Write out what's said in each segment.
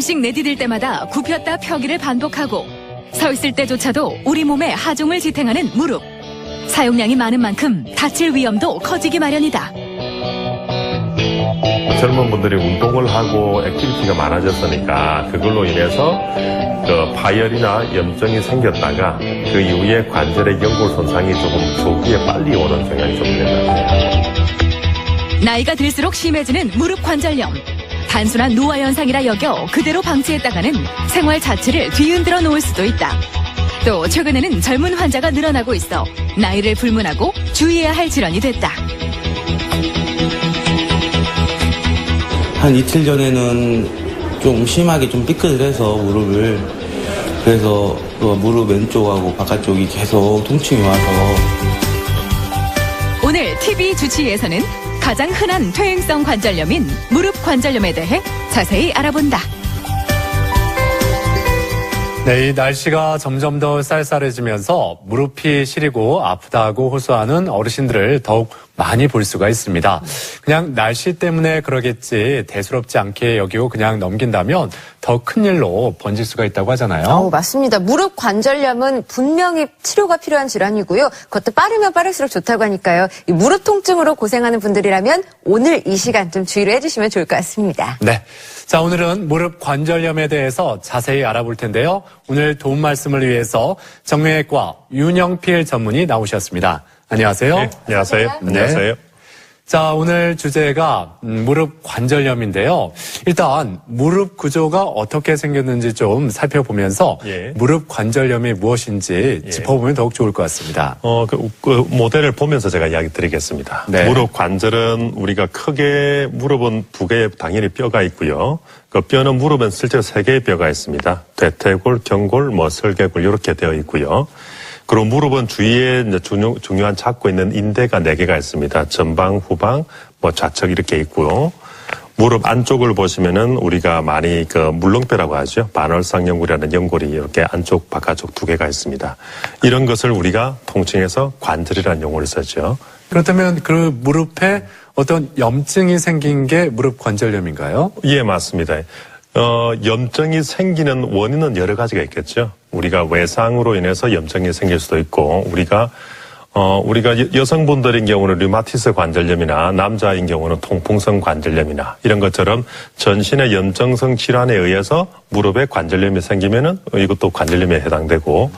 조금씩 내디딜 때마다 굽혔다 펴기를 반복하고 서 있을 때조차도 우리 몸에 하중을 지탱하는 무릎. 사용량이 많은 만큼 다칠 위험도 커지기 마련이다. 젊은 분들이 운동을 하고 액티비티가 많아졌으니까 그걸로 인해서 파열이나 염증이 생겼다가 그 이후에 관절의 연골 손상이 조금 조기에 빨리 오는 경향이 좀 있는 것 같아요. 나이가 들수록 심해지는 무릎 관절염. 단순한 노화 현상이라 여겨 그대로 방치했다가는 생활 자체를 뒤흔들어 놓을 수도 있다. 또 최근에는 젊은 환자가 늘어나고 있어 나이를 불문하고 주의해야 할 질환이 됐다. 한 이틀 전에는 좀 심하게 좀 삐끗해서 무릎을, 그래서 무릎 왼쪽하고 바깥쪽이 계속 통증이 와서. 오늘 TV 주치의에서는 가장 흔한 퇴행성 관절염인 무릎 관절염에 대해 자세히 알아본다. 네, 이 날씨가 점점 더 쌀쌀해지면서 무릎이 시리고 아프다고 호소하는 어르신들을 더욱 많이 볼 수가 있습니다. 그냥 날씨 때문에 그러겠지 대수롭지 않게 여기고 그냥 넘긴다면 더 큰 일로 번질 수가 있다고 하잖아요. 맞습니다. 무릎 관절염은 분명히 치료가 필요한 질환이고요. 그것도 빠르면 빠를수록 좋다고 하니까요. 이 무릎 통증으로 고생하는 분들이라면 오늘 이 시간 좀 주의를 해주시면 좋을 것 같습니다. 네. 자, 오늘은 무릎 관절염에 대해서 자세히 알아볼 텐데요. 오늘 도움 말씀을 위해서 정형외과 윤영필 전문의 나오셨습니다. 안녕하세요. 네, 안녕하세요. 네. 안녕하세요. 자, 오늘 주제가 무릎 관절염인데요. 일단 무릎 구조가 어떻게 생겼는지 좀 살펴보면서 예. 무릎 관절염이 무엇인지 예. 짚어보면 더욱 좋을 것 같습니다. 그 모델을 보면서 제가 이야기 드리겠습니다. 네. 무릎 관절은 우리가 크게 무릎은 두 개의 당연히 뼈가 있고요. 그 뼈는 무릎은 실제로 세 개의 뼈가 있습니다. 대퇴골, 경골, 설계골 이렇게 되어 있고요. 그리고 무릎은 주위에 이제 중요한 잡고 있는 인대가 4개가 있습니다. 전방, 후방, 좌측 이렇게 있고요. 무릎 안쪽을 보시면은 우리가 많이 물렁뼈라고 하죠. 반월상연골이라는 연골이 이렇게 안쪽, 바깥쪽 2개가 있습니다. 이런 것을 우리가 통칭해서 관절이라는 용어를 쓰죠. 그렇다면 그 무릎에 어떤 염증이 생긴 게 무릎 관절염인가요? 예, 맞습니다. 염증이 생기는 원인은 여러 가지가 있겠죠. 우리가 외상으로 인해서 염증이 생길 수도 있고, 우리가 여성분들인 경우는 류마티스 관절염이나 남자인 경우는 통풍성 관절염이나 이런 것처럼 전신의 염증성 질환에 의해서 무릎에 관절염이 생기면은 이것도 관절염에 해당되고,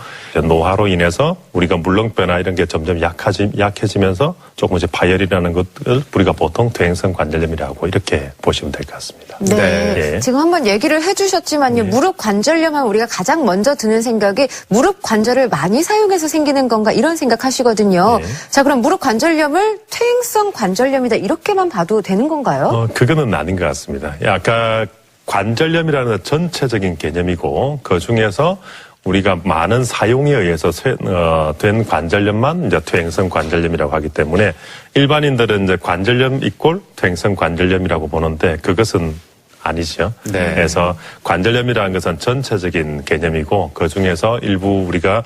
노화로 인해서 우리가 물렁뼈나 이런 게 점점 약해지면서 조금씩 파열이라는 것을 우리가 보통 퇴행성 관절염이라고 이렇게 보시면 될 것 같습니다. 네. 예. 지금 한번 얘기를 해주셨지만요. 무릎 관절염 하면 우리가 가장 먼저 드는 생각이 무릎 관절을 많이 사용해서 생기는 건가 이런 생각하시거든요. 네. 자, 그럼 무릎 관절염을 퇴행성 관절염이다 이렇게만 봐도 되는 건가요? 그거는 아닌 것 같습니다. 아까 관절염이라는 전체적인 개념이고, 그 중에서 우리가 많은 사용에 의해서 된 관절염만 이제 퇴행성 관절염이라고 하기 때문에 일반인들은 이제 관절염 이꼴 퇴행성 관절염이라고 보는데 그것은 아니죠. 네. 그래서 관절염이라는 것은 전체적인 개념이고 그 중에서 일부 우리가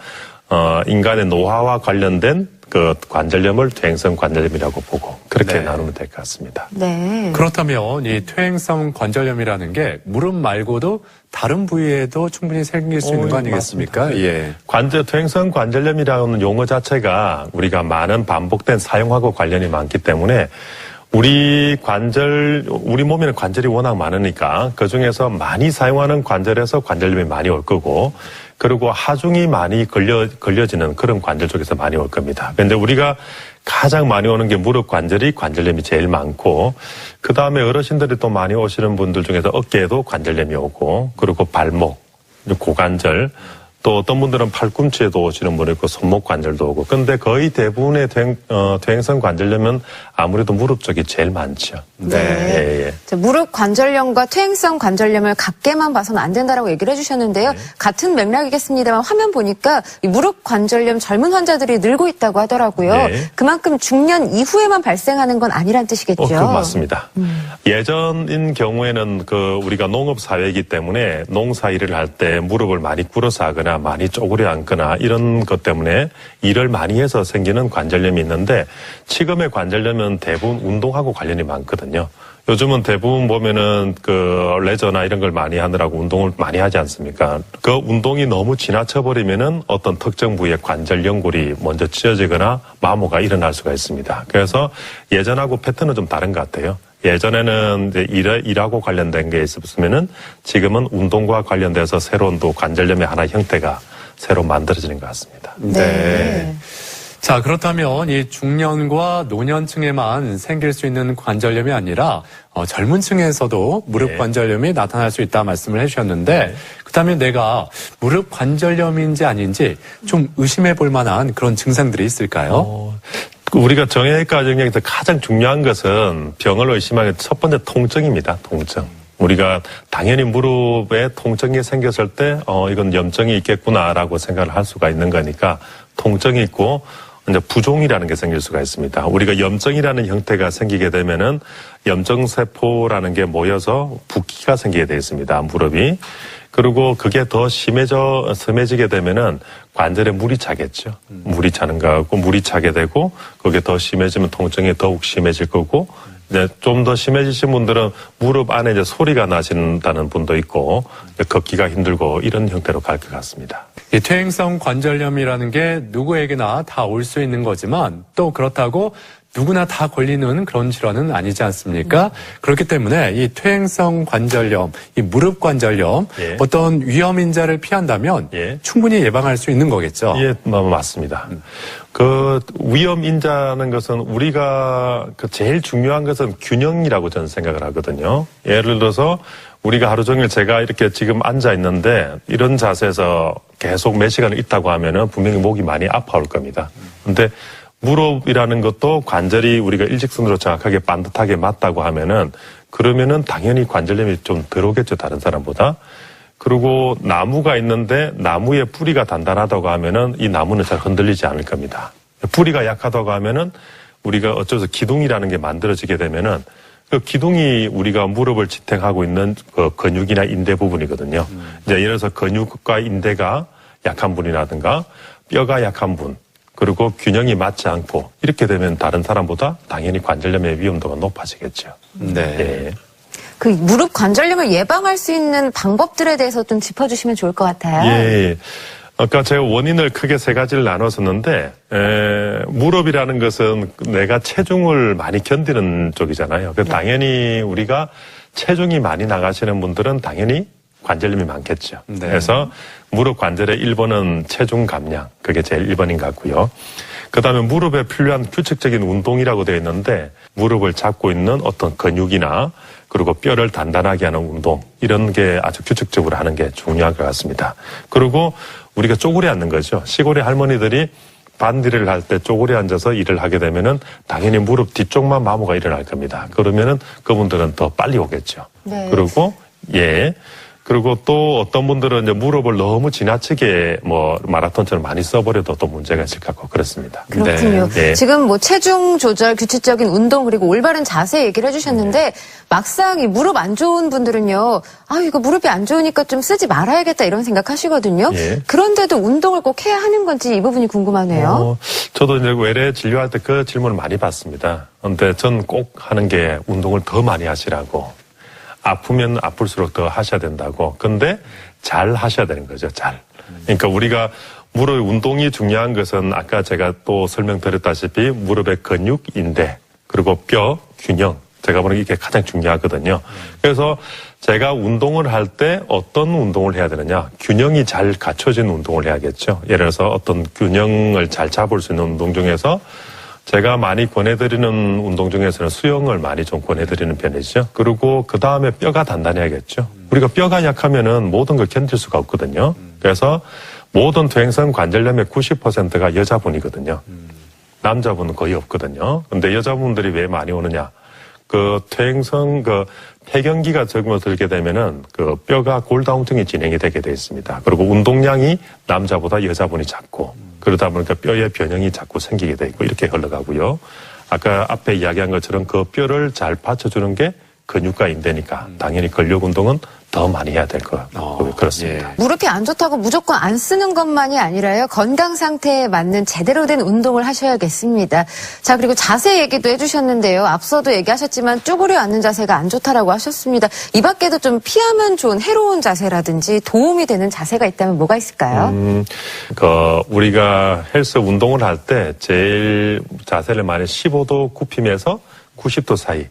인간의 노화와 관련된 그 관절염을 퇴행성 관절염이라고 보고 그렇게 네. 나누면 될 것 같습니다. 네. 그렇다면 이 퇴행성 관절염이라는 게 무릎 말고도 다른 부위에도 충분히 생길 수 있는 거 아니겠습니까? 맞습니다. 예. 퇴행성 관절염이라는 용어 자체가 우리가 많은 반복된 사용하고 관련이 많기 때문에 우리 몸에는 관절이 워낙 많으니까 그 중에서 많이 사용하는 관절에서 관절염이 많이 올 거고, 그리고 하중이 많이 걸려지는 그런 관절 쪽에서 많이 올 겁니다. 그런데 우리가 가장 많이 오는 게 무릎 관절염이 제일 많고, 그 다음에 어르신들이 또 많이 오시는 분들 중에서 어깨에도 관절염이 오고, 그리고 발목, 고관절, 또 어떤 분들은 팔꿈치에도 오시는 분이 있고 손목 관절도 오고. 근데 거의 대부분의 퇴행성 관절염은 아무래도 무릎 쪽이 제일 많죠. 네. 예, 예. 자, 무릎 관절염과 퇴행성 관절염을 같게만 봐서는 안 된다라고 얘기를 해주셨는데요. 같은 맥락이겠습니다만 화면 보니까 이 무릎 관절염 젊은 환자들이 늘고 있다고 하더라고요. 네. 그만큼 중년 이후에만 발생하는 건 아니란 뜻이겠죠. 그 맞습니다. 예전인 경우에는 우리가 농업 사회이기 때문에 농사 일을 할 때 무릎을 많이 꿇어서 하거나 많이 쪼그려 앉거나 이런 것 때문에 일을 많이 해서 생기는 관절염이 있는데, 지금의 관절염은 대부분 운동하고 관련이 많거든요. 요즘은 대부분 보면은 그 레저나 이런 걸 많이 하느라고 운동을 많이 하지 않습니까? 그 운동이 너무 지나쳐버리면은 어떤 특정 부위의 관절 연골이 먼저 찢어지거나 마모가 일어날 수가 있습니다. 그래서 예전하고 패턴은 좀 다른 것 같아요. 예전에는 이제 일하고 관련된 게 있었으면은 지금은 운동과 관련돼서 새로운 또 관절염의 하나의 형태가 새로 만들어지는 것 같습니다. 네. 자, 그렇다면 이 중년과 노년층에만 생길 수 있는 관절염이 아니라 젊은 층에서도 무릎 네. 관절염이 나타날 수 있다 말씀을 해주셨는데 그렇다면 내가 무릎 관절염인지 아닌지 좀 의심해 볼 만한 그런 증상들이 있을까요? 우리가 정형외과 정리에서 가장 중요한 것은 병을 의심하는 첫 번째 통증입니다. 통증. 우리가 당연히 무릎에 통증이 생겼을 때 이건 염증이 있겠구나라고 생각을 할 수가 있는 거니까 통증이 있고 이제 부종이라는 게 생길 수가 있습니다. 우리가 염증이라는 형태가 생기게 되면은 염증세포라는 게 모여서 붓기가 생기게 되어 있습니다. 무릎이. 그리고 그게 더 심해지게 되면은 관절에 물이 차겠죠. 물이 차는 거하고 물이 차게 되고 그게 더 심해지면 통증이 더욱 심해질 거고 이제 좀 더 심해지신 분들은 무릎 안에 이제 소리가 나신다는 분도 있고 걷기가 힘들고 이런 형태로 갈 것 같습니다. 이 퇴행성 관절염이라는 게 누구에게나 다 올 수 있는 거지만 또 그렇다고 누구나 다 걸리는 그런 질환은 아니지 않습니까? 그렇기 때문에 이 퇴행성 관절염, 이 무릎 관절염 예. 어떤 위험 인자를 피한다면 예. 충분히 예방할 수 있는 거겠죠. 예, 맞습니다. 그 위험 인자는 것은 우리가 그 제일 중요한 것은 균형이라고 저는 생각을 하거든요. 예를 들어서 우리가 하루 종일 제가 이렇게 지금 앉아 있는데 이런 자세에서 계속 몇 시간을 있다고 하면은 분명히 목이 많이 아파올 겁니다. 근데 무릎이라는 것도 관절이 우리가 일직선으로 정확하게 반듯하게 맞다고 하면은 그러면은 당연히 관절염이 좀 덜 오겠죠, 다른 사람보다. 그리고 나무가 있는데 나무의 뿌리가 단단하다고 하면은 이 나무는 잘 흔들리지 않을 겁니다. 뿌리가 약하다고 하면은 우리가 어쩌서 기둥이라는 게 만들어지게 되면은 그 기둥이 우리가 무릎을 지탱하고 있는 그 근육이나 인대 부분이거든요. 이제 예를 들어서 근육과 인대가 약한 분이라든가 뼈가 약한 분, 그리고 균형이 맞지 않고 이렇게 되면 다른 사람보다 당연히 관절염의 위험도가 높아지겠죠. 네. 예. 그 무릎 관절염을 예방할 수 있는 방법들에 대해서 좀 짚어주시면 좋을 것 같아요. 예. 아까 제가 원인을 크게 세 가지를 나눴었는데 무릎이라는 것은 내가 체중을 많이 견디는 쪽이잖아요. 그래서 당연히 우리가 체중이 많이 나가시는 분들은 당연히 관절염이 많겠죠. 네. 그래서 무릎 관절의 1번은 체중 감량. 그게 제일 1번인 것 같고요. 그다음에 무릎에 필요한 규칙적인 운동이라고 되어 있는데 무릎을 잡고 있는 어떤 근육이나 그리고 뼈를 단단하게 하는 운동 이런 게 아주 규칙적으로 하는 게 중요한 것 같습니다. 그리고 우리가 쪼그려 앉는 거죠. 시골의 할머니들이 반디를 할 때 쪼그려 앉아서 일을 하게 되면은 당연히 무릎 뒤쪽만 마모가 일어날 겁니다. 그러면은 그분들은 더 빨리 오겠죠. 네. 그리고 그리고 또 어떤 분들은 이제 무릎을 너무 지나치게 뭐 마라톤처럼 많이 써버려도 또 문제가 있을 것 같고 그렇습니다. 그렇군요. 네. 지금 뭐 체중 조절, 규칙적인 운동 그리고 올바른 자세 얘기를 해주셨는데 막상 이 무릎 안 좋은 분들은요. 이거 무릎이 안 좋으니까 좀 쓰지 말아야겠다 이런 생각하시거든요. 예. 그런데도 운동을 꼭 해야 하는 건지 이 부분이 궁금하네요. 저도 이제 외래 진료할 때 그 질문을 많이 받습니다. 그런데 전 꼭 하는 게 운동을 더 많이 하시라고. 아프면 아플수록 더 하셔야 된다고. 근데 잘 하셔야 되는 거죠, 잘. 그러니까 우리가 무릎 운동이 중요한 것은 아까 제가 또 설명드렸다시피 무릎의 근육, 인대, 그리고 뼈, 균형. 제가 보는 이게 가장 중요하거든요. 그래서 제가 운동을 할 때 어떤 운동을 해야 되느냐. 균형이 잘 갖춰진 운동을 해야겠죠. 예를 들어서 어떤 균형을 잘 잡을 수 있는 운동 중에서 제가 많이 권해드리는 운동 중에서는 수영을 많이 좀 권해드리는 편이죠. 그리고 그 다음에 뼈가 단단해야겠죠. 우리가 뼈가 약하면은 모든 걸 견딜 수가 없거든요. 그래서 모든 퇴행성 관절염의 90%가 여자분이거든요. 남자분은 거의 없거든요. 근데 여자분들이 왜 많이 오느냐? 그 퇴행성 폐경기가 접어들게 되면은 그 뼈가 골다공증이 진행이 되게 돼 있습니다. 그리고 운동량이 남자보다 여자분이 작고 그러다 보니까 뼈의 변형이 자꾸 생기게 돼 있고 이렇게 흘러가고요. 아까 앞에 이야기한 것처럼 그 뼈를 잘 받쳐주는 게 근육과 인대니까 당연히 근력 운동은 더 많이 해야 될 것 같고 그렇습니다. 예. 무릎이 안 좋다고 무조건 안 쓰는 것만이 아니라요. 건강 상태에 맞는 제대로 된 운동을 하셔야겠습니다. 자, 그리고 자세 얘기도 해주셨는데요. 앞서도 얘기하셨지만 쭈그려 앉는 자세가 안 좋다라고 하셨습니다. 이 밖에도 좀 피하면 좋은 해로운 자세라든지 도움이 되는 자세가 있다면 뭐가 있을까요? 우리가 헬스 운동을 할 때 제일 자세를 많이 15도 굽히면서 90도 사이,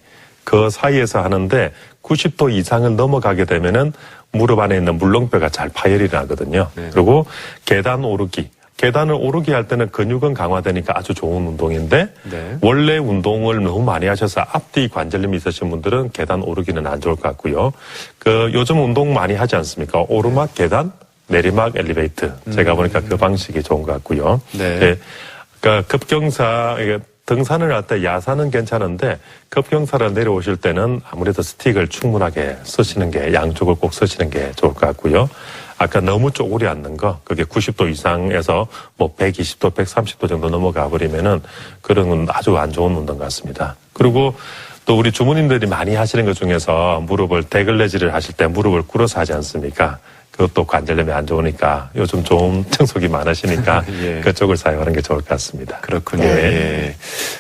그 사이에서 하는데 90도 이상을 넘어가게 되면은 무릎 안에 있는 물렁뼈가 잘 파열이 나거든요. 네. 그리고 계단 오르기. 계단을 오르기 할 때는 근육은 강화되니까 아주 좋은 운동인데 네. 원래 운동을 너무 많이 하셔서 앞뒤 관절염이 있으신 분들은 계단 오르기는 안 좋을 것 같고요. 요즘 운동 많이 하지 않습니까? 오르막 계단, 내리막 엘리베이터. 제가 보니까 그 방식이 좋은 것 같고요. 네. 그러니까 급경사, 등산을 할 때 야산은 괜찮은데 급경사를 내려오실 때는 아무래도 스틱을 충분하게 쓰시는 게, 양쪽을 꼭 쓰시는 게 좋을 것 같고요. 아까 너무 쪼그려 앉는 거, 그게 90도 이상에서 뭐 120도, 130도 정도 넘어가 버리면은 그런 건 아주 안 좋은 운동 같습니다. 그리고 또 우리 주부님들이 많이 하시는 것 중에서 무릎을 대걸레질을 하실 때 무릎을 꿇어서 하지 않습니까? 그것도 관절염이 안 좋으니까 요즘 좋은 청소기 많으시니까 예. 그쪽을 사용하는 게 좋을 것 같습니다. 그렇군요. 네. 예.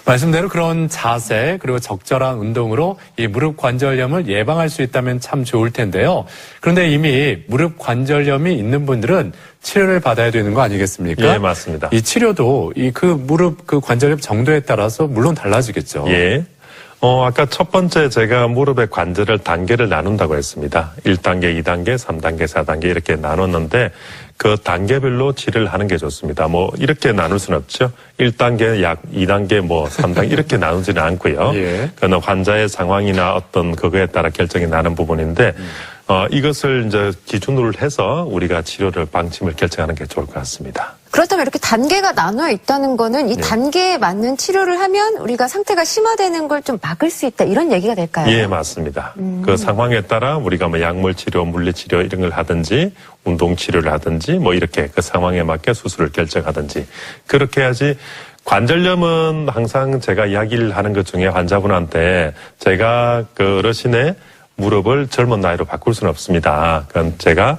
말씀대로 그런 자세 그리고 적절한 운동으로 이 무릎 관절염을 예방할 수 있다면 참 좋을 텐데요. 그런데 이미 무릎 관절염이 있는 분들은 치료를 받아야 되는 거 아니겠습니까? 예, 맞습니다. 이 치료도 그 무릎 관절염 정도에 따라서 물론 달라지겠죠. 예. 아까 첫 번째 제가 무릎의 관절을 단계를 나눈다고 했습니다. 1단계, 2단계, 3단계, 4단계 이렇게 나눴는데 그 단계별로 치료를 하는 게 좋습니다. 뭐 이렇게 나눌 수는 없죠. 1단계, 약 2단계, 뭐 3단계 이렇게 나누지는 않고요. 예. 그건 환자의 상황이나 어떤 그거에 따라 결정이 나는 부분인데 이것을 이제 기준으로 해서 우리가 치료를 방침을 결정하는 게 좋을 것 같습니다. 그렇다면 이렇게 단계가 나눠 있다는 거는 이 네. 단계에 맞는 치료를 하면 우리가 상태가 심화되는 걸 좀 막을 수 있다 이런 얘기가 될까요? 예, 맞습니다. 그 상황에 따라 우리가 뭐 약물 치료, 물리 치료 이런 걸 하든지 운동 치료를 하든지 뭐 이렇게 그 상황에 맞게 수술을 결정하든지 그렇게 해야지. 관절염은 항상 제가 이야기를 하는 것 중에 환자분한테 제가 그 어르신의 무릎을 젊은 나이로 바꿀 수는 없습니다. 그건 제가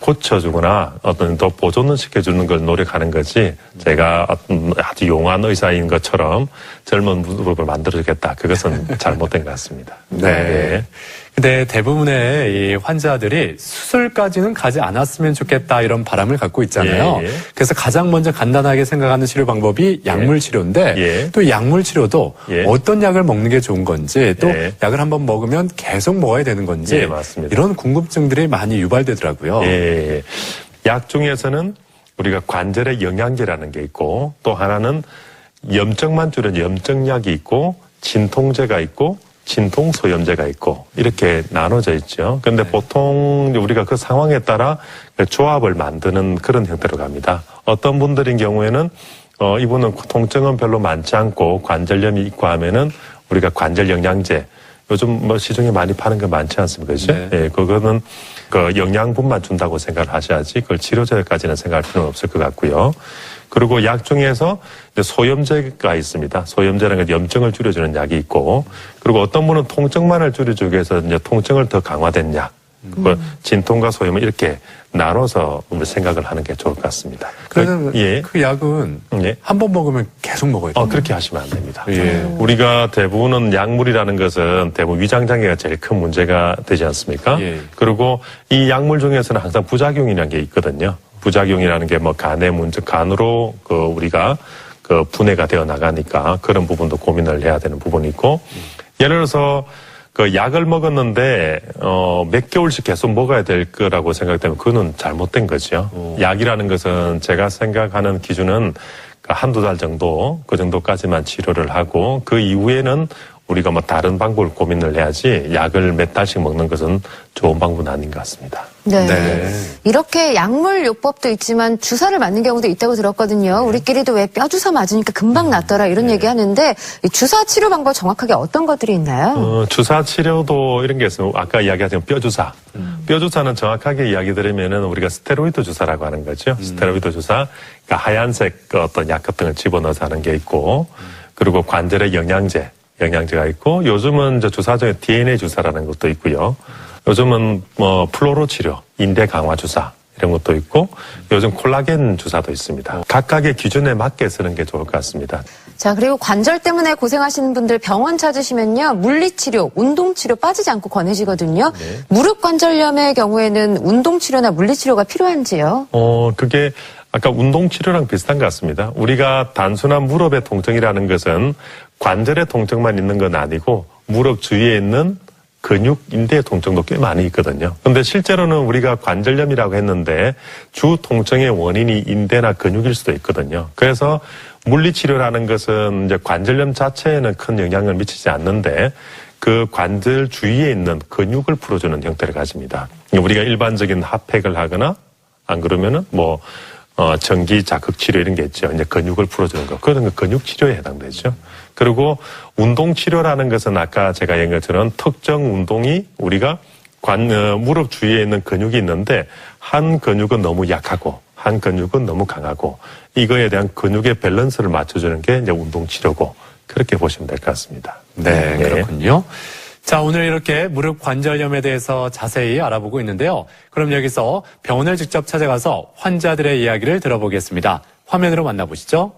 고쳐주거나 어떤 더 보존을 시켜주는 걸 노력하는 거지 제가 어떤 아주 용한 의사인 것처럼 젊은 무릎을 만들어주겠다. 그것은 잘못된 것 같습니다. 네. 근데 대부분의 이 환자들이 수술까지는 가지 않았으면 좋겠다 이런 바람을 갖고 있잖아요. 예, 예. 그래서 가장 먼저 간단하게 생각하는 치료 방법이 약물 치료인데 예. 또 약물 치료도 예. 어떤 약을 먹는 게 좋은 건지 또 예. 약을 한번 먹으면 계속 먹어야 되는 건지 예, 맞습니다. 이런 궁금증들이 많이 유발되더라고요. 예. 약 중에서는 우리가 관절의 영양제라는 게 있고 또 하나는 염증만 줄여준 염증약이 있고 진통제가 있고 진통소염제가 있고 이렇게 나눠져 있죠. 그런데 보통 우리가 그 상황에 따라 조합을 만드는 그런 형태로 갑니다. 어떤 분들인 경우에는 이분은 통증은 별로 많지 않고 관절염이 있고 하면은 우리가 관절 영양제 요즘 뭐 시중에 많이 파는 게 많지 않습니까? 그죠? 네. 예, 그거는 그 영양분만 준다고 생각을 하셔야지 그걸 치료제까지는 생각할 필요는 없을 것 같고요. 그리고 약 중에서 소염제가 있습니다. 소염제라는 게 염증을 줄여주는 약이 있고, 그리고 어떤 분은 통증만을 줄여주기 위해서 이제 통증을 더 강화된 약, 진통과 소염을 이렇게 나눠서 생각을 하는 게 좋을 것 같습니다. 그래서 예. 그 약은 예. 한 번 먹으면 계속 먹어야 돼요. 그렇게 하시면 안 됩니다. 예. 우리가 대부분은 약물이라는 것은 대부분 위장장애가 제일 큰 문제가 되지 않습니까? 예. 그리고 이 약물 중에서는 항상 부작용이라는 게 있거든요. 부작용이라는 게 뭐 간의 문제, 간으로 우리가 분해가 되어 나가니까 그런 부분도 고민을 해야 되는 부분이 있고, 예를 들어서 그 약을 먹었는데 몇 개월씩 계속 먹어야 될 거라고 생각되면 그거는 잘못된 거죠. 약이라는 것은 제가 생각하는 기준은 한두 달 정도 그 정도까지만 치료를 하고 그 이후에는 우리가 뭐 다른 방법을 고민을 해야지 약을 몇 달씩 먹는 것은 좋은 방법은 아닌 것 같습니다. 네. 네. 이렇게 약물 요법도 있지만 주사를 맞는 경우도 있다고 들었거든요. 우리끼리도 왜 뼈 주사 맞으니까 금방 낫더라 이런 얘기 하는데 이 주사 치료 방법 정확하게 어떤 것들이 있나요? 주사 치료도 이런 게 있어요. 아까 이야기하신 뼈 주사. 뼈 주사는 정확하게 이야기 드리면은 우리가 스테로이드 주사라고 하는 거죠. 스테로이드 주사. 그러니까 하얀색 어떤 약 같은 걸 집어넣어서 하는 게 있고, 그리고 관절의 영양제가 있고, 요즘은 주사 중에 DNA 주사라는 것도 있고요. 요즘은 뭐 플로로 치료, 인대 강화 주사 이런 것도 있고 요즘 콜라겐 주사도 있습니다. 각각의 기준에 맞게 쓰는 게 좋을 것 같습니다. 자, 그리고 관절 때문에 고생하시는 분들 병원 찾으시면요. 물리치료, 운동치료 빠지지 않고 권해지거든요. 네. 무릎 관절염의 경우에는 운동치료나 물리치료가 필요한지요? 그게 아까 운동치료랑 비슷한 것 같습니다. 우리가 단순한 무릎의 통증이라는 것은 관절의 통증만 있는 건 아니고 무릎 주위에 있는 근육, 인대의 통증도 꽤 많이 있거든요. 근데 실제로는 우리가 관절염이라고 했는데 주 통증의 원인이 인대나 근육일 수도 있거든요. 그래서 물리치료라는 것은 이제 관절염 자체에는 큰 영향을 미치지 않는데 그 관절 주위에 있는 근육을 풀어주는 형태를 가집니다. 우리가 일반적인 핫팩을 하거나 안 그러면은 전기 자극 치료 이런 게 있죠. 이제 근육을 풀어주는 거. 그런 거 근육 치료에 해당되죠. 그리고 운동 치료라는 것은 아까 제가 얘기한 것처럼 특정 운동이 우리가 무릎 주위에 있는 근육이 있는데 한 근육은 너무 약하고 한 근육은 너무 강하고 이거에 대한 근육의 밸런스를 맞춰주는 게 이제 운동 치료고 그렇게 보시면 될 것 같습니다. 네, 그렇군요. 자, 오늘 이렇게 무릎 관절염에 대해서 자세히 알아보고 있는데요. 그럼 여기서 병원을 직접 찾아가서 환자들의 이야기를 들어보겠습니다. 화면으로 만나보시죠.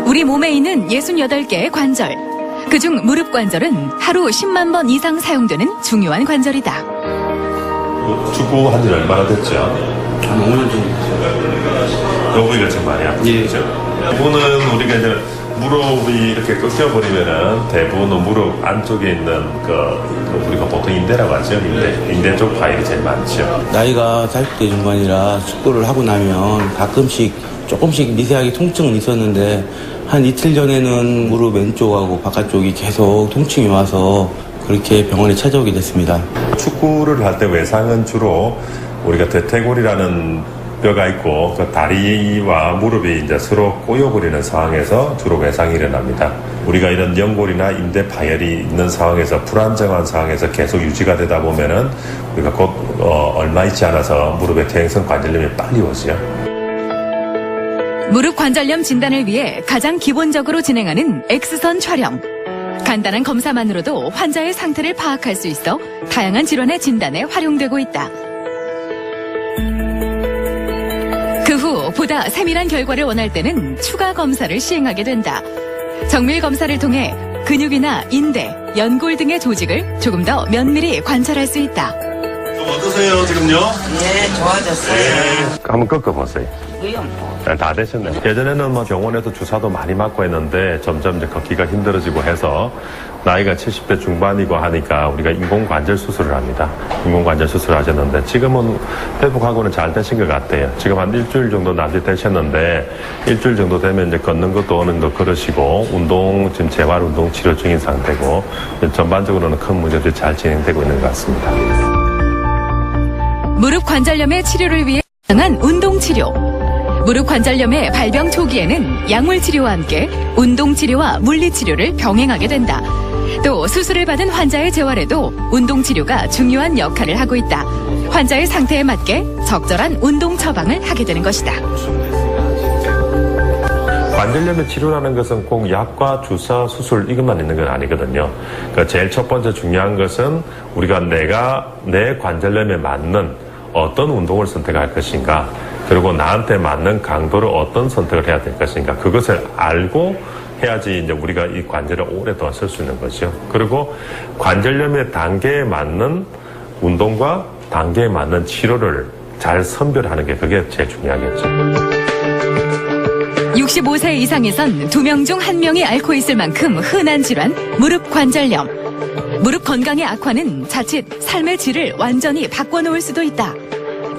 우리 몸에 있는 68개의 관절. 그중 무릎 관절은 하루 10만 번 이상 사용되는 중요한 관절이다. 축구 한 지 얼마나 됐죠? 한 5년 정도 됐어요. 여기가 좀 많이 아프죠? 예. 이거는 우리가 이제 무릎이 이렇게 꺾여버리면은 대부분 무릎 안쪽에 있는 우리가 보통 인대라고 하죠. 인대 쪽 파일이 제일 많죠. 나이가 40대 중반이라 축구를 하고 나면 가끔씩 조금씩 미세하게 통증은 있었는데 한 이틀 전에는 무릎 왼쪽하고 바깥쪽이 계속 통증이 와서 그렇게 병원에 찾아오게 됐습니다. 축구를 할 때 외상은 주로 우리가 대퇴골이라는 뼈가 있고 그 다리와 무릎이 이제 서로 꼬여버리는 상황에서 주로 외상이 일어납니다. 우리가 이런 연골이나 인대 파열이 있는 상황에서 불안정한 상황에서 계속 유지가 되다 보면은 우리가 곧 얼마 있지 않아서 무릎의 퇴행성 관절염이 빨리 오죠. 무릎 관절염 진단을 위해 가장 기본적으로 진행하는 X선 촬영. 간단한 검사만으로도 환자의 상태를 파악할 수 있어 다양한 질환의 진단에 활용되고 있다. 그 후 보다 세밀한 결과를 원할 때는 추가 검사를 시행하게 된다. 정밀 검사를 통해 근육이나 인대, 연골 등의 조직을 조금 더 면밀히 관찰할 수 있다. 좀 어떠세요 지금요? 네, 좋아졌어요. 한번 꺾어보세요. 의용. 다 되셨네요. 예전에는 병원에서 주사도 많이 맞고 했는데 점점 이제 걷기가 힘들어지고 해서 나이가 70대 중반이고 하니까 우리가 인공관절 수술을 합니다. 인공관절 수술을 하셨는데 지금은 회복하고는 잘 되신 것 같아요. 지금 한 일주일 정도 남짓되셨는데 일주일 정도 되면 이제 걷는 것도 어느 정도 걸으시고 지금 재활 운동 치료 중인 상태고 전반적으로는 큰 문제 없이 잘 진행되고 있는 것 같습니다. 무릎 관절염의 치료를 위해 다양한 운동 치료. 무릎 관절염의 발병 초기에는 약물 치료와 함께 운동 치료와 물리 치료를 병행하게 된다. 또 수술을 받은 환자의 재활에도 운동 치료가 중요한 역할을 하고 있다. 환자의 상태에 맞게 적절한 운동 처방을 하게 되는 것이다. 관절염의 치료라는 것은 꼭 약과 주사, 수술 이것만 있는 건 아니거든요. 그러니까 제일 첫 번째 중요한 것은 우리가 내 관절염에 맞는 어떤 운동을 선택할 것인가, 그리고 나한테 맞는 강도를 어떤 선택을 해야 될 것인가, 그것을 알고 해야지 이제 우리가 이 관절을 오랫동안 쓸 수 있는 거죠. 그리고 관절염의 단계에 맞는 운동과 단계에 맞는 치료를 잘 선별하는 게 그게 제일 중요하겠죠. 65세 이상에선 2명 중 1명이 앓고 있을 만큼 흔한 질환, 무릎 관절염. 무릎 건강의 악화는 자칫 삶의 질을 완전히 바꿔놓을 수도 있다.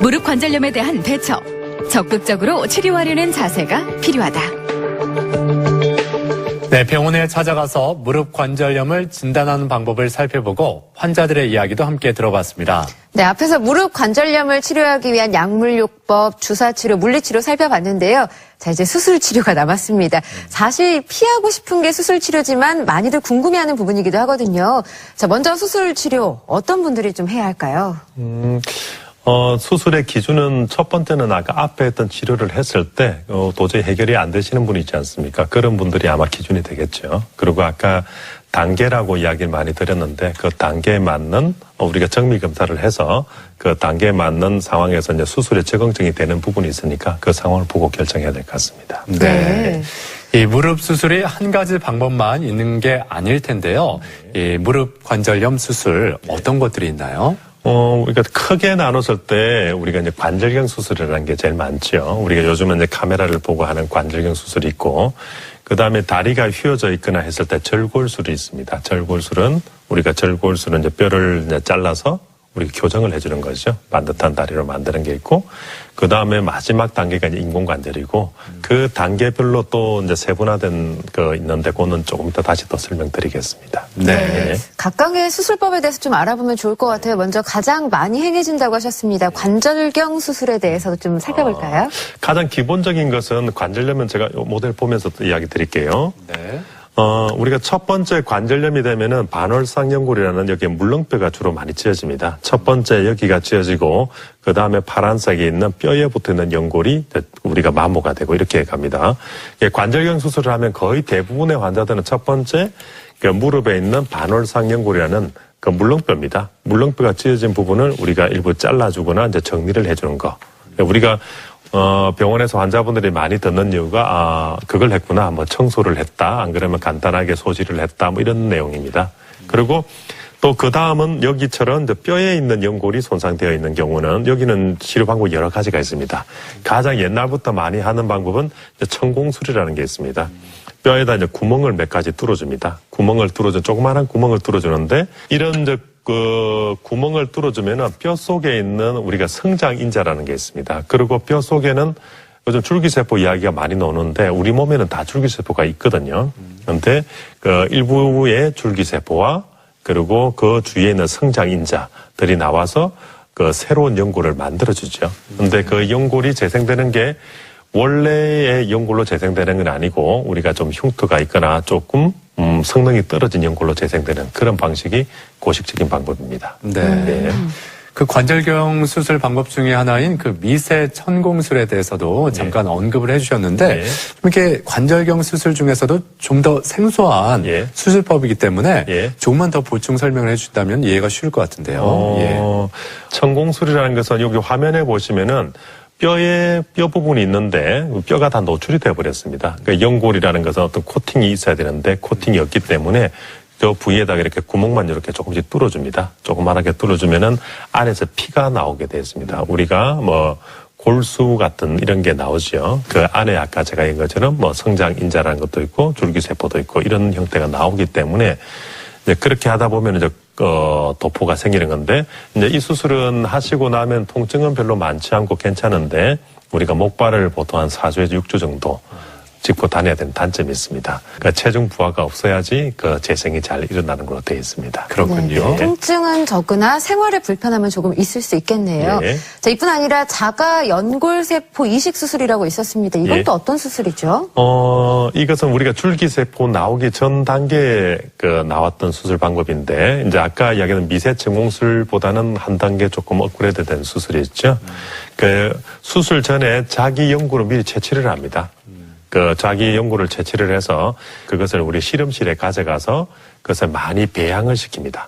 무릎 관절염에 대한 대처, 적극적으로 치료하려는 자세가 필요하다. 네, 병원에 찾아가서 무릎 관절염을 진단하는 방법을 살펴보고 환자들의 이야기도 함께 들어봤습니다. 네, 앞에서 무릎 관절염을 치료하기 위한 약물요법, 주사치료, 물리치료 살펴봤는데요. 자, 이제 수술치료가 남았습니다. 사실 피하고 싶은 게 수술치료지만 많이들 궁금해하는 부분이기도 하거든요. 자, 먼저 수술치료 어떤 분들이 좀 해야 할까요? 수술의 기준은 첫 번째는 아까 앞에 했던 치료를 했을 때 도저히 해결이 안 되시는 분이 있지 않습니까? 그런 분들이 아마 기준이 되겠죠. 그리고 아까 단계라고 이야기를 많이 드렸는데 그 단계에 맞는 우리가 정밀 검사를 해서 그 단계에 맞는 상황에서 이제 수술에 적응증이 되는 부분이 있으니까 그 상황을 보고 결정해야 될 것 같습니다. 네. 이 무릎 수술이 한 가지 방법만 있는 게 아닐 텐데요. 이 무릎 관절염 수술 어떤 것들이 있나요? 그러니까 크게 나눴을 때 우리가 이제 관절경 수술이라는 게 제일 많죠. 우리가 요즘은 이제 카메라를 보고 하는 관절경 수술이 있고, 그 다음에 다리가 휘어져 있거나 했을 때 절골술이 있습니다. 절골술은 우리가 절골술은 이제 뼈를 이제 잘라서 우리 교정을 해주는 거죠. 반듯한 다리로 만드는 게 있고, 그 다음에 마지막 단계가 이제 인공관절이고, 그 단계별로 또 이제 세분화된 거 있는데, 그거는 조금 이따 다시 또 설명드리겠습니다. 네. 각각의 수술법에 대해서 좀 알아보면 좋을 것 같아요. 먼저 가장 많이 행해진다고 하셨습니다. 관절경 수술에 대해서도 좀 살펴볼까요? 가장 기본적인 것은 관절염은 제가 이 모델 보면서 또 이야기 드릴게요. 네. 우리가 첫 번째 관절염이 되면은 반월상 연골이라는 여기에 물렁뼈가 주로 많이 찢어집니다. 첫 번째 여기가 찢어지고, 그 다음에 파란색에 있는 뼈에 붙어 있는 연골이 우리가 마모가 되고 이렇게 갑니다. 관절경 수술을 하면 거의 대부분의 환자들은 첫 번째 그 무릎에 있는 반월상 연골이라는 그 물렁뼈입니다. 물렁뼈가 찢어진 부분을 우리가 일부 잘라주거나 이제 정리를 해주는 거. 우리가 병원에서 환자분들이 많이 듣는 이유가, 그걸 했구나. 뭐 청소를 했다. 안 그러면 간단하게 소실을 했다. 뭐 이런 내용입니다. 그리고 또 그 다음은 여기처럼 이제 뼈에 있는 연골이 손상되어 있는 경우는 여기는 치료 방법이 여러 가지가 있습니다. 가장 옛날부터 많이 하는 방법은 이제 천공술이라는 게 있습니다. 뼈에다 이제 구멍을 몇 가지 뚫어줍니다. 조그마한 구멍을 뚫어주는데 이런 그 구멍을 뚫어주면은 뼈 속에 있는 우리가 성장인자라는 게 있습니다. 그리고 뼈 속에는 요즘 줄기세포 이야기가 많이 나오는데 우리 몸에는 다 줄기세포가 있거든요. 그런데 그 일부의 줄기세포와 그리고 그 주위에 있는 성장인자들이 나와서 그 새로운 연골을 만들어주죠. 그런데 그 연골이 재생되는 게 원래의 연골로 재생되는 건 아니고 우리가 좀 흉터가 있거나 조금 성능이 떨어진 연골로 재생되는 그런 방식이 고식적인 방법입니다. 네. 그 관절경 수술 방법 중에 하나인 그 미세 천공술에 대해서도 잠깐 언급을 해주셨는데 이렇게 관절경 수술 중에서도 좀 더 생소한 수술법이기 때문에 조금만 더 보충 설명을 해주신다면 이해가 쉬울 것 같은데요. 천공술이라는 것은 여기 화면에 보시면은 뼈에 뼈 부분이 있는데 뼈가 다 노출이 되어버렸습니다. 그러니까 연골이라는 것은 어떤 코팅이 있어야 되는데 코팅이 없기 때문에 저 부위에다가 이렇게 구멍만 이렇게 조금씩 뚫어줍니다. 조그만하게 뚫어주면은 안에서 피가 나오게 되어 있습니다. 우리가 뭐 골수 같은 이런 게 나오죠. 그 안에 아까 제가 얘기한 것처럼 뭐 성장인자라는 것도 있고 줄기세포도 있고 이런 형태가 나오기 때문에 이제 그렇게 하다 보면 이제 도포가 생기는 건데 이제 이 수술은 하시고 나면 통증은 별로 많지 않고 괜찮은데 우리가 목발을 보통 한 4주에서 6주 정도 짚고 다녀야 되는 단점이 있습니다. 그러니까 체중 부하가 없어야지 그 재생이 잘 일어나는 걸로 되어 있습니다. 그렇군요. 통증은 적으나 생활에 불편함은 조금 있을 수 있겠네요. 자, 이뿐 아니라 자가 연골세포 이식 수술이라고 있었습니다. 이건 또 어떤 수술이죠? 이것은 우리가 줄기세포 나오기 전 단계에 그 나왔던 수술 방법인데 이제 아까 이야기하는 미세 천공술보다는 한 단계 조금 업그레이드된 수술이 있죠. 그 수술 전에 자기 연골을 미리 채취를 합니다. 그 자기 연골을 채취를 해서 그것을 우리 실험실에 가져가서 그것을 많이 배양을 시킵니다.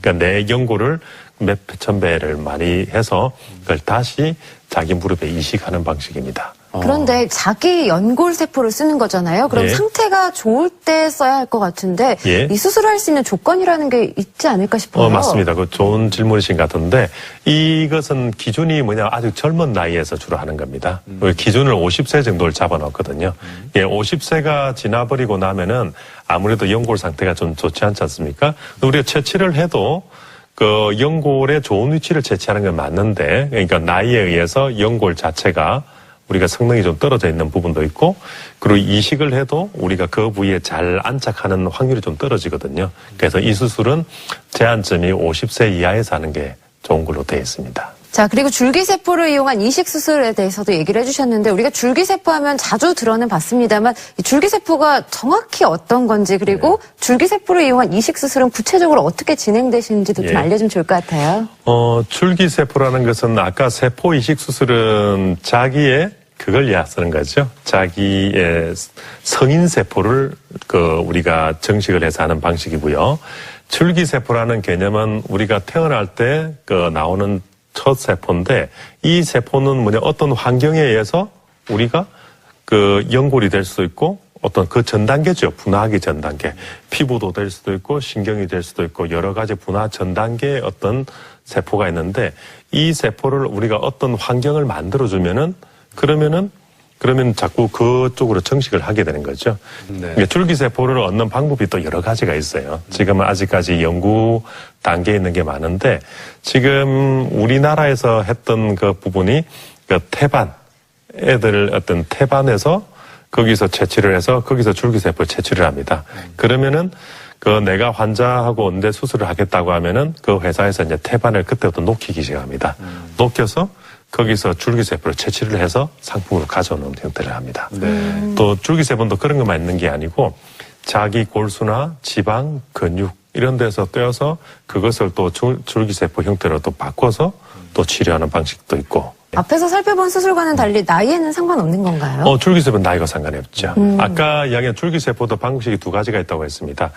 그러니까 내 연골을 몇천 배를 많이 해서 그걸 다시 자기 무릎에 이식하는 방식입니다. 그런데 자기 연골세포를 쓰는 거잖아요. 그럼 상태가 좋을 때 써야 할 것 같은데 이 수술을 할 수 있는 조건이라는 게 있지 않을까 싶어요. 맞습니다. 그 좋은 질문이신 것 같은데 이것은 기준이 뭐냐 아주 젊은 나이에서 주로 하는 겁니다. 기준을 50세 정도를 잡아놓거든요. 50세가 지나버리고 나면은 아무래도 연골 상태가 좀 좋지 않지 않습니까? 우리가 채취를 해도 그 연골의 좋은 위치를 채취하는 건 맞는데 그러니까 나이에 의해서 연골 자체가 우리가 성능이 좀 떨어져 있는 부분도 있고 그리고 이식을 해도 우리가 그 부위에 잘 안착하는 확률이 좀 떨어지거든요. 그래서 이 수술은 제한점이 50세 이하에서 하는 게 좋은 걸로 되어 있습니다. 자, 그리고 줄기세포를 이용한 이식 수술에 대해서도 얘기를 해주셨는데 우리가 줄기세포 하면 자주 들어는 봤습니다만 이 줄기세포가 정확히 어떤 건지 그리고 줄기세포를 이용한 이식 수술은 구체적으로 어떻게 진행되시는지도 좀 알려주면 좋을 것 같아요. 줄기세포라는 것은 아까 세포 이식 수술은 자기의 그걸 쓰는 거죠. 자기의 성인세포를 우리가 정식을 해서 하는 방식이고요. 줄기세포라는 개념은 우리가 태어날 때 나오는 첫 세포인데 이 세포는 어떤 환경에 의해서 우리가 연골이 될 수도 있고 어떤 전 단계죠. 분화하기 전 단계. 피부도 될 수도 있고 신경이 될 수도 있고 여러 가지 분화 전 단계의 어떤 세포가 있는데 이 세포를 우리가 어떤 환경을 만들어주면은 그러면 자꾸 그쪽으로 정식을 하게 되는 거죠. 네. 그러니까 줄기세포를 얻는 방법이 또 여러 가지가 있어요. 지금은 아직까지 연구 단계에 있는 게 많은데 지금 우리나라에서 했던 그 부분이 태반, 애들 어떤 태반에서 거기서 채취를 해서 거기서 줄기세포를 채취를 합니다. 그러면은 내가 환자하고 언제 수술을 하겠다고 하면은 그 회사에서 이제 태반을 그때부터 녹이기 시작합니다. 녹여서 거기서 줄기세포를 채취를 해서 상품으로 가져오는 형태를 합니다. 또 줄기세포도 그런 것만 있는 게 아니고 자기 골수나 지방, 근육 이런 데서 떼어서 그것을 또 줄기세포 형태로 또 바꿔서 또 치료하는 방식도 있고. 앞에서 살펴본 수술과는 달리 나이에는 상관없는 건가요? 줄기세포는 나이가 상관이 없죠. 아까 이야기한 줄기세포도 방식이 두 가지가 있다고 했습니다.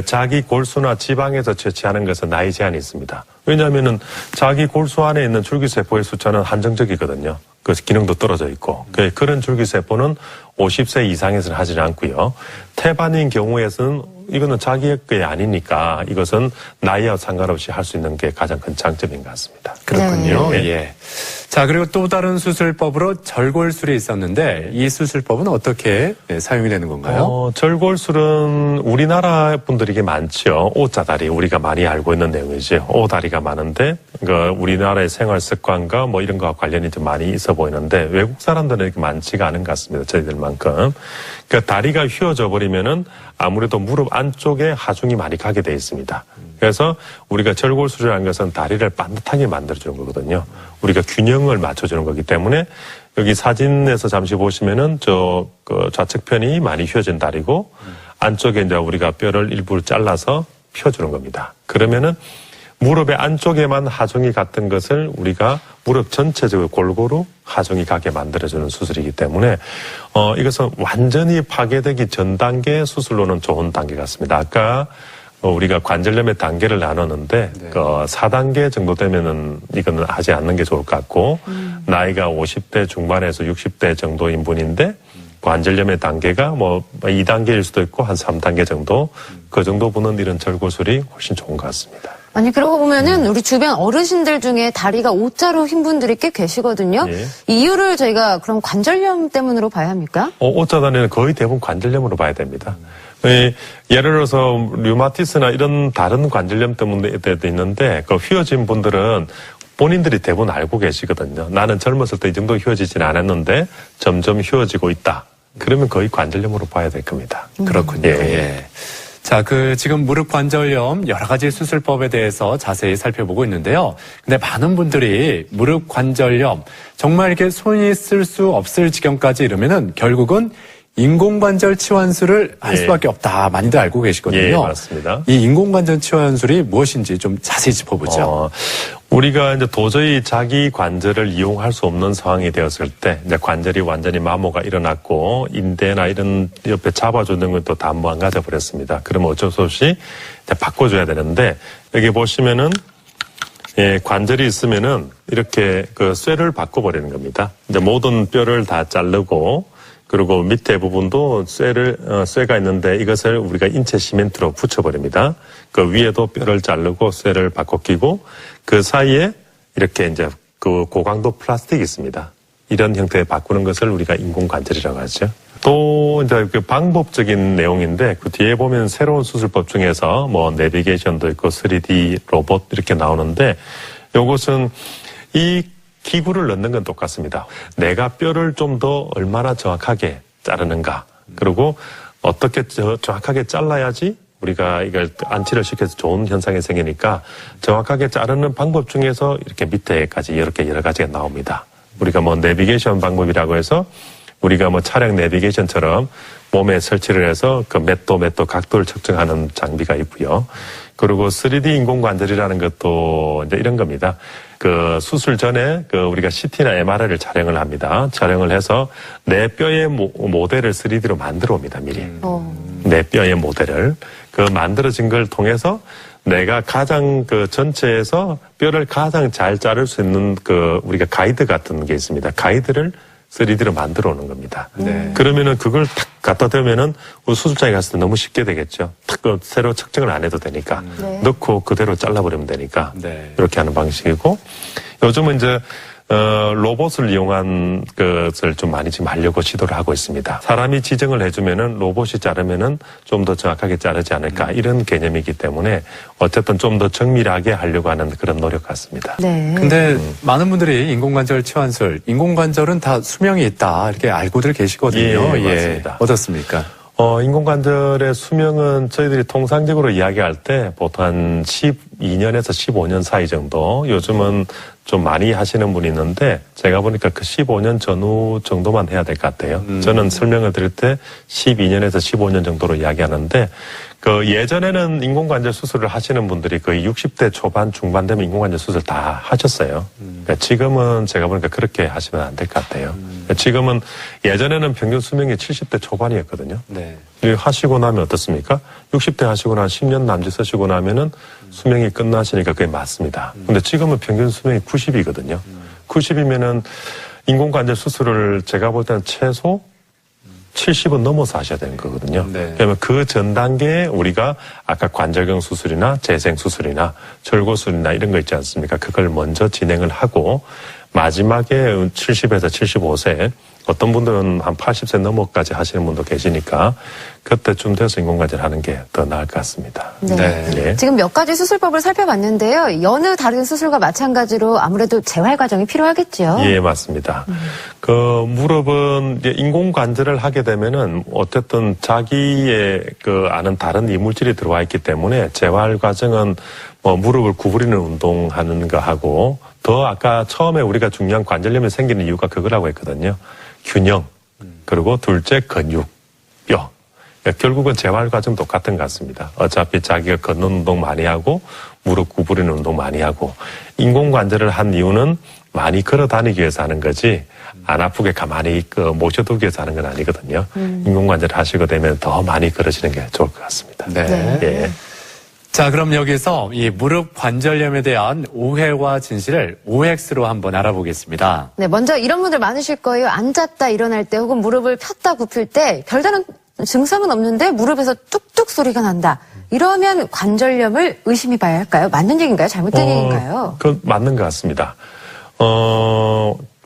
자기 골수나 지방에서 채취하는 것은 나이 제한이 있습니다. 왜냐하면은 자기 골수 안에 있는 줄기세포의 숫자는 한정적이거든요. 그래서 기능도 떨어져 있고. 그런 줄기세포는 50세 이상에서는 하지는 않고요. 태반인 경우에서는 이거는 자기의 게 아니니까 이것은 나이와 상관없이 할 수 있는 게 가장 큰 장점인 것 같습니다. 그렇군요. 네. 예. 자, 그리고 또 다른 수술법으로 절골술이 있었는데 이 수술법은 어떻게 사용이 되는 건가요? 절골술은 우리나라 분들에게 많죠. 오자다리 우리가 많이 알고 있는 내용이죠. 오다리가 많은데 우리나라의 생활 습관과 이런 거와 관련이 좀 많이 있어 보이는데 외국 사람들은 이렇게 많지가 않은 것 같습니다. 저희들만큼. 다리가 휘어져 버리면은 아무래도 무릎 안쪽에 하중이 많이 가게 돼 있습니다. 그래서 우리가 절골술이라는 것은 다리를 반듯하게 만들어주는 거거든요. 우리가 균형을 맞춰주는 거기 때문에 여기 사진에서 잠시 보시면은 좌측편이 많이 휘어진 다리고 안쪽에 이제 우리가 뼈를 일부러 잘라서 펴주는 겁니다. 그러면은 무릎의 안쪽에만 하중이 갔던 것을 우리가 무릎 전체적으로 골고루 하중이 가게 만들어주는 수술이기 때문에 이것은 완전히 파괴되기 전 단계 수술로는 좋은 단계 같습니다. 아까 우리가 관절염의 단계를 나눴는데 4단계 정도 되면은 이거는 하지 않는 게 좋을 것 같고 나이가 50대 중반에서 60대 정도인 분인데 관절염의 단계가 2단계일 수도 있고 한 3단계 정도 그 정도 분은 이런 절골술이 훨씬 좋은 것 같습니다. 아니 그러고 보면은 우리 주변 어르신들 중에 다리가 O자로 흰 분들이 꽤 계시거든요. 예. 이 이유를 저희가 그럼 관절염 때문으로 봐야 합니까? 오자 다리는 거의 대부분 관절염으로 봐야 됩니다. 예를 들어서 류마티스나 이런 다른 관절염 때문에도 있는데 휘어진 분들은 본인들이 대부분 알고 계시거든요. 나는 젊었을 때 이 정도 휘어지진 않았는데 점점 휘어지고 있다. 그러면 거의 관절염으로 봐야 될 겁니다. 그렇군요. 예. 자, 지금 무릎 관절염 여러 가지 수술법에 대해서 자세히 살펴보고 있는데요. 근데 많은 분들이 무릎 관절염 정말 이렇게 손이 쓸 수 없을 지경까지 이르면은 결국은 인공관절 치환술을 할 수밖에 없다. 많이들 알고 계시거든요. 예, 맞습니다. 이 인공관절 치환술이 무엇인지 좀 자세히 짚어보죠. 우리가 이제 도저히 자기 관절을 이용할 수 없는 상황이 되었을 때, 이제 관절이 완전히 마모가 일어났고, 인대나 이런 옆에 잡아주는 것도 다 망가져 버렸습니다. 그러면 어쩔 수 없이 이제 바꿔줘야 되는데, 여기 보시면은, 관절이 있으면은 이렇게 쇠를 바꿔버리는 겁니다. 이제 모든 뼈를 다 자르고, 그리고 밑에 부분도 쇠가 있는데 이것을 우리가 인체 시멘트로 붙여버립니다. 그 위에도 뼈를 자르고 쇠를 바꿔 끼고 그 사이에 이렇게 이제 고강도 플라스틱이 있습니다. 이런 형태에 바꾸는 것을 우리가 인공관절이라고 하죠. 또 이제 방법적인 내용인데 그 뒤에 보면 새로운 수술법 중에서 내비게이션도 있고 3D 로봇 이렇게 나오는데 요것은 이 기구를 넣는 건 똑같습니다. 내가 뼈를 좀 더 얼마나 정확하게 자르는가. 그리고 어떻게 정확하게 잘라야지 우리가 이걸 안치를 시켜서 좋은 현상이 생기니까 정확하게 자르는 방법 중에서 이렇게 밑에까지 이렇게 여러 가지가 나옵니다. 우리가 내비게이션 방법이라고 해서 우리가 차량 내비게이션처럼 몸에 설치를 해서 몇 도 각도를 측정하는 장비가 있고요. 그리고 3D 인공관절이라는 것도 이제 이런 겁니다. 그 수술 전에 그 우리가 CT나 MRI를 촬영을 합니다. 촬영을 해서 내 뼈의 모델을 3D로 만들어 옵니다, 미리. 내 뼈의 모델을. 그 만들어진 걸 통해서 내가 가장 그 전체에서 뼈를 가장 잘 자를 수 있는 그 우리가 가이드 같은 게 있습니다. 가이드를 3D로 만들어 오는 겁니다. 네. 그러면은 그걸 탁 갖다 대면은 수술장에 갔을 때 너무 쉽게 되겠죠. 탁 새로 측정을 안 해도 되니까. 네. 넣고 그대로 잘라버리면 되니까. 네. 이렇게 하는 방식이고, 요즘은 이제 로봇을 이용한 것을 좀 많이 지금 하려고 시도를 하고 있습니다. 사람이 지정을 해주면은 로봇이 자르면은 좀 더 정확하게 자르지 않을까 이런 개념이기 때문에 어쨌든 좀 더 정밀하게 하려고 하는 그런 노력 같습니다. 네. 근데 많은 분들이 인공관절 치환술, 인공관절은 다 수명이 있다 이렇게 알고들 계시거든요. 예, 맞습니다. 어떻습니까? 인공관절의 수명은 저희들이 통상적으로 이야기할 때 보통 한 12년에서 15년 사이 정도, 요즘은 좀 많이 하시는 분이 있는데 제가 보니까 그 15년 전후 정도만 해야 될 것 같아요. 저는 설명을 드릴 때 12년에서 15년 정도로 이야기하는데, 그 예전에는 인공관절 수술을 하시는 분들이 거의 60대 초반 중반 되면 인공관절 수술 다 하셨어요. 그러니까 지금은 제가 보니까 그렇게 하시면 안 될 것 같아요. 지금은 예전에는 평균 수명이 70대 초반이었거든요. 네. 하시고 나면 어떻습니까? 60대 하시고 나 10년 남짓 쓰시고 나면은 수명이 끝나시니까 그게 맞습니다. 근데 지금은 평균 수명이 90이거든요. 90이면은 인공관절 수술을 제가 볼 때는 최소 70은 넘어서 하셔야 되는 거거든요. 네. 그러면 그 전 단계에 우리가 아까 관절경 수술이나 재생 수술이나 절고술이나 이런 거 있지 않습니까? 그걸 먼저 진행을 하고 마지막에 70에서 75세, 어떤 분들은 한 80세 넘어까지 하시는 분도 계시니까 그때쯤 돼서 인공관절 하는 게 더 나을 것 같습니다. 네. 네. 예. 지금 몇 가지 수술법을 살펴봤는데요. 여느 다른 수술과 마찬가지로 아무래도 재활 과정이 필요하겠죠. 예, 맞습니다. 그 무릎은 이제 인공관절을 하게 되면은 어쨌든 자기의 그 아는 다른 이물질이 들어와 있기 때문에 재활 과정은 뭐 무릎을 구부리는 운동하는 거 하고, 더 아까 처음에 우리가 중요한 관절염이 생기는 이유가 그거라고 했거든요. 균형, 그리고 둘째 근육, 뼈. 그러니까 결국은 재활 과정 똑같은 것 같습니다. 어차피 자기가 걷는 운동 많이 하고 무릎 구부리는 운동 많이 하고, 인공관절을 한 이유는 많이 걸어 다니기 위해서 하는 거지 안 아프게 가만히 모셔두기 위해서 하는 건 아니거든요. 인공관절 하시게 되면 더 많이 걸으시는 게 좋을 것 같습니다. 네. 예. 자, 그럼 여기서 이 무릎 관절염에 대한 오해와 진실을 OX로 한번 알아보겠습니다. 네, 먼저 이런 분들 많으실 거예요. 앉았다 일어날 때 혹은 무릎을 폈다 굽힐 때 별다른 증상은 없는데 무릎에서 뚝뚝 소리가 난다. 이러면 관절염을 의심해 봐야 할까요? 맞는 얘기인가요? 잘못된 얘기인가요? 그 맞는 것 같습니다.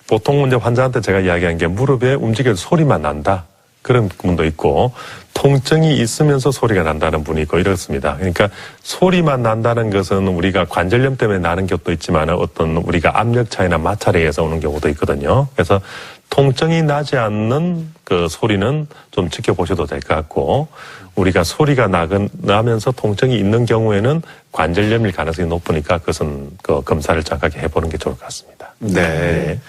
보통 이제 환자한테 제가 이야기한 게 무릎에 움직여도 소리만 난다. 그런 분도 있고, 통증이 있으면서 소리가 난다는 분이 있고 이렇습니다. 그러니까 소리만 난다는 것은 우리가 관절염 때문에 나는 것도 있지만 어떤 우리가 압력 차이나 마찰에 의해서 오는 경우도 있거든요. 그래서 통증이 나지 않는 그 소리는 좀 지켜보셔도 될 것 같고, 우리가 소리가 나면서 통증이 있는 경우에는 관절염일 가능성이 높으니까 그것은 그 검사를 정확하게 해보는 게 좋을 것 같습니다. 네.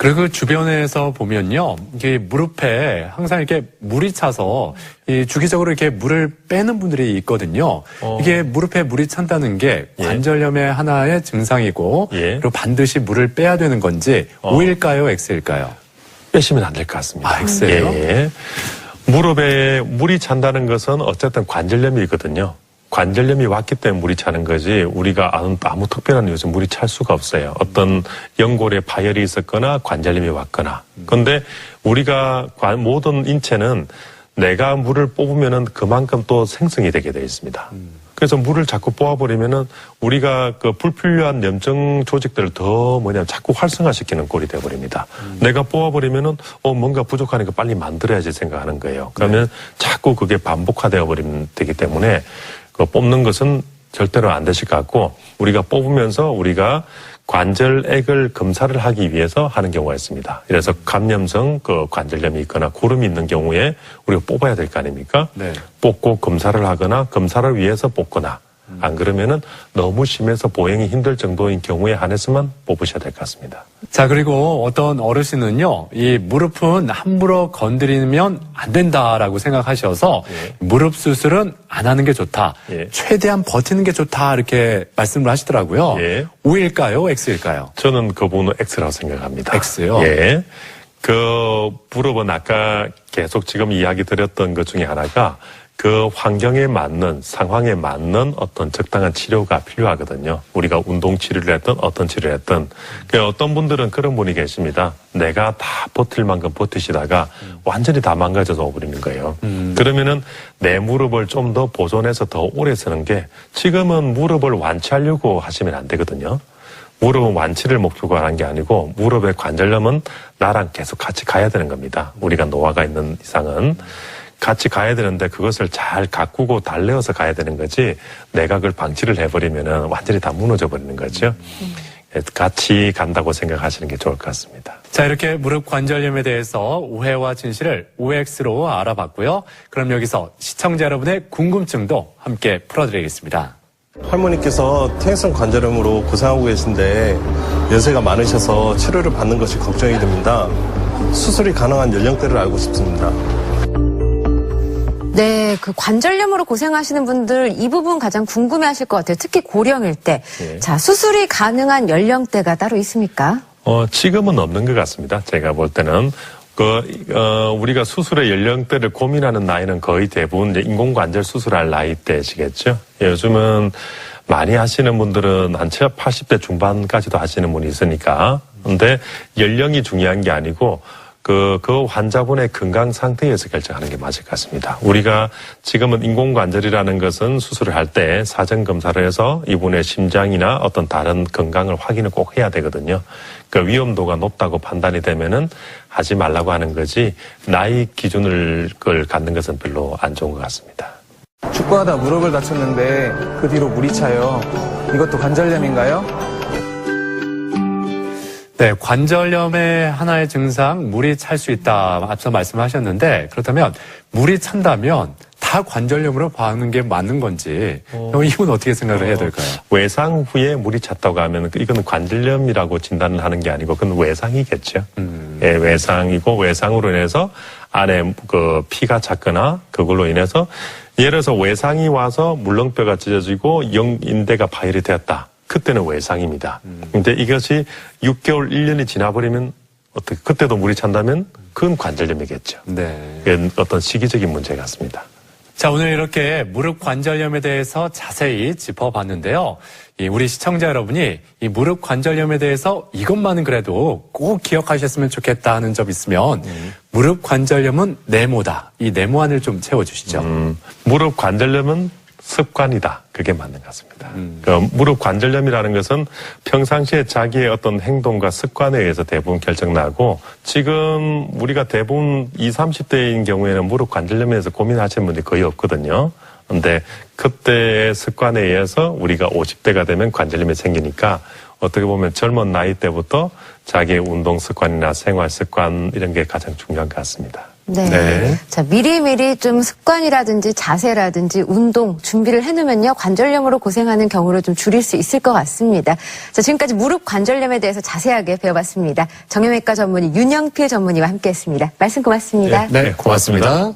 그리고 주변에서 보면요, 이게 무릎에 항상 이렇게 물이 차서 이 주기적으로 이렇게 물을 빼는 분들이 있거든요. 이게 무릎에 물이 찬다는 게 관절염의 하나의 증상이고, 예. 그리고 반드시 물을 빼야 되는 건지 O일까요, X일까요? 빼시면 안 될 것 같습니다. 아, X예요? 예. 무릎에 물이 찬다는 것은 어쨌든 관절염이거든요. 관절염이 왔기 때문에 물이 차는 거지 우리가 아무 특별한 이유에서 물이 찰 수가 없어요. 어떤 연골에 파열이 있었거나 관절염이 왔거나. 그런데 우리가 모든 인체는 내가 물을 뽑으면은 그만큼 또 생성이 되게 되어 있습니다. 그래서 물을 자꾸 뽑아버리면은 우리가 그 불필요한 염증 조직들을 더 자꾸 활성화시키는 꼴이 되어버립니다. 내가 뽑아버리면은 뭔가 부족하니까 빨리 만들어야지 생각하는 거예요. 그러면 자꾸 그게 반복화되어 버리면 되기 때문에 그 뽑는 것은 절대로 안 되실 것 같고, 우리가 뽑으면서 우리가 관절액을 검사를 하기 위해서 하는 경우가 있습니다. 그래서 감염성 그 관절염이 있거나 고름이 있는 경우에 우리가 뽑아야 될 거 아닙니까? 네. 뽑고 검사를 하거나 검사를 위해서 뽑거나, 안 그러면은 너무 심해서 보행이 힘들 정도인 경우에 한해서만 뽑으셔야 될 것 같습니다. 자, 그리고 어떤 어르신은요, 이 무릎은 함부로 건드리면 안 된다라고 생각하셔서 무릎 수술은 안 하는 게 좋다. 예. 최대한 버티는 게 좋다. 이렇게 말씀을 하시더라고요. 예. O일까요? X일까요? 저는 그 부분은 X라고 생각합니다. X요? 예. 그 무릎은 아까 계속 지금 이야기 드렸던 것 중에 하나가 그 환경에 맞는, 상황에 맞는 어떤 적당한 치료가 필요하거든요. 우리가 운동 치료를 했든 어떤 치료를 했든. 어떤 분들은 그런 분이 계십니다. 내가 다 버틸 만큼 버티시다가 완전히 다 망가져서 오버리는 거예요. 그러면은 내 무릎을 좀 더 보존해서 더 오래 쓰는 게 지금은 무릎을 완치하려고 하시면 안 되거든요. 무릎은 완치를 목표로 하는 게 아니고 무릎의 관절염은 나랑 계속 같이 가야 되는 겁니다. 우리가 노화가 있는 이상은. 같이 가야 되는데 그것을 잘 가꾸고 달래어서 가야 되는 거지 내가 그걸 방치를 해버리면은 완전히 다 무너져 버리는 거죠. 같이 간다고 생각하시는 게 좋을 것 같습니다. 자, 이렇게 무릎 관절염에 대해서 오해와 진실을 OX로 알아봤고요. 그럼 여기서 시청자 여러분의 궁금증도 함께 풀어드리겠습니다. 할머니께서 퇴행성 관절염으로 고생하고 계신데 연세가 많으셔서 치료를 받는 것이 걱정이 됩니다. 수술이 가능한 연령대를 알고 싶습니다. 네, 그 관절염으로 고생하시는 분들 이 부분 가장 궁금해하실 것 같아요. 특히 고령일 때. 예. 자, 수술이 가능한 연령대가 따로 있습니까? 지금은 없는 것 같습니다. 제가 볼 때는. 우리가 수술의 연령대를 고민하는 나이는 거의 대부분 이제 인공관절 수술할 나이대시겠죠. 요즘은 많이 하시는 분들은 한 80대 중반까지도 하시는 분이 있으니까. 근데 연령이 중요한 게 아니고 그 환자분의 건강 상태에서 결정하는 게 맞을 것 같습니다. 우리가 지금은 인공관절이라는 것은 수술을 할 때 사전 검사를 해서 이분의 심장이나 어떤 다른 건강을 확인을 꼭 해야 되거든요. 그 위험도가 높다고 판단이 되면은 하지 말라고 하는 거지 나이 기준을 그걸 갖는 것은 별로 안 좋은 것 같습니다. 축구하다 무릎을 다쳤는데 그 뒤로 물이 차요. 이것도 관절염인가요? 네, 관절염의 하나의 증상, 물이 찰 수 있다. 앞서 말씀하셨는데, 그렇다면 물이 찬다면 다 관절염으로 봐는 게 맞는 건지, 이건 어떻게 생각을 해야 될까요? 외상 후에 물이 찼다고 하면 이건 관절염이라고 진단을 하는 게 아니고 그건 외상이겠죠. 예, 외상이고 외상으로 인해서 안에 그 피가 찼거나 그걸로 인해서 예를 들어서 외상이 와서 물렁뼈가 찢어지고 영인대가 파열이 되었다. 그때는 외상입니다. 근데 이것이 6개월, 1년이 지나버리면 어떻게 그때도 물이 찬다면 그건 관절염이겠죠. 네. 그건 어떤 시기적인 문제 같습니다. 자, 오늘 이렇게 무릎 관절염에 대해서 자세히 짚어봤는데요. 우리 시청자 여러분이 이 무릎 관절염에 대해서 이것만은 그래도 꼭 기억하셨으면 좋겠다 하는 점 있으면 무릎 관절염은 네모다. 이 네모안을 좀 채워주시죠. 무릎 관절염은 습관이다. 그게 맞는 것 같습니다. 그 무릎 관절염이라는 것은 평상시에 자기의 어떤 행동과 습관에 의해서 대부분 결정나고 지금 우리가 대부분 20, 30대인 경우에는 무릎 관절염에 대해서 고민하시는 분들이 거의 없거든요. 근데 그때의 습관에 의해서 우리가 50대가 되면 관절염이 생기니까 어떻게 보면 젊은 나이 때부터 자기의 운동 습관이나 생활 습관 이런 게 가장 중요한 것 같습니다. 네. 네. 자, 미리미리 좀 습관이라든지 자세라든지 운동 준비를 해놓으면요, 관절염으로 고생하는 경우를 좀 줄일 수 있을 것 같습니다. 자, 지금까지 무릎 관절염에 대해서 자세하게 배워봤습니다. 정형외과 전문의 윤영필 전문의와 함께했습니다. 말씀 고맙습니다. 네, 고맙습니다.